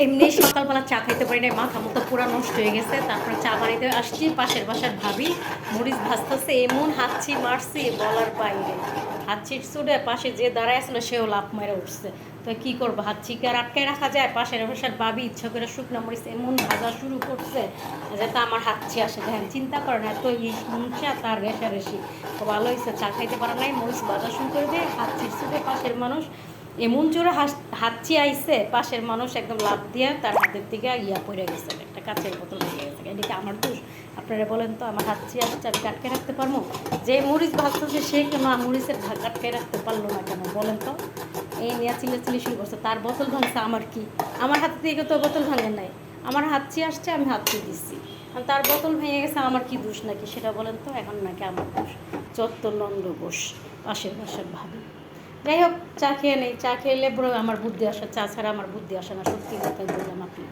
এমনি সকালবেলা চা খাইতে পারি নাই, মাথা মতো পুরা নষ্ট হয়ে গেছে। তারপরে চা বানাইতে আসছি, পাশের বাসার ভাবি মরিচ ভাজতেছে, এমন হাঁচি মারছি বলার বাইরে। হাঁচির চুড়ে পাশে যে দাঁড়ায় আসলো সেও লাফ মেরে উঠছে। তো কী করবো, হাঁচিকে আর আটকায় রাখা যায়? পাশের বাসার ভাবি ইচ্ছা করে শুকনো মরিচ এমন ভাজা শুরু করছে যাতে আমার হাঁচি আসে। দেখেন, চিন্তা করেন, এত হিংসা তার রেশারেশি। তো ভালো হয়েছে, চা খাইতে পারে নাই, মরিচ ভাজা শুরু করে দিয়ে হাঁচির চুড়ে পাশের মানুষ এমন জোরে হাঁচি আইছে, পাশের মানুষ একদম লাফ দিয়ে তার হাতের দিকে ইয়া পড়ে গেছে, একটা কাঁচের বোতল পড়ে গেছে। এদিকে আমার দোষ? আপনারা বলেন তো, আমার হাঁচি আসছে, আমি আটকে রাখতে পারবো? যে মরিচ ভাজতেছে সে কেন মরিচের ভাগ আটকে রাখতে পারলো না কেন বলেন তো? এই নিয়ে চিল্লাচিল্লি শুরু করছে, তার বোতল ভাঙছে, আমার কি? আমার হাত থেকে তো বোতল ভাঙে নাই, আমার হাঁচি আসছে, আমি হাঁচি দিচ্ছি, আর তার বোতল ভেঙে গেছে, আমার কি দোষ নাকি সেটা বলেন তো? এখন নাকি আমার দোষ? চত্ব নন্দ ঘোষ পাশের বাসার ভাবি। যাই হোক, চা খেয়ে নেই, চা খেলে বড় আমার বুদ্ধি আসে, চা ছাড়া আমার বুদ্ধি আসে না, সত্যি কথাই বললাম আপনি।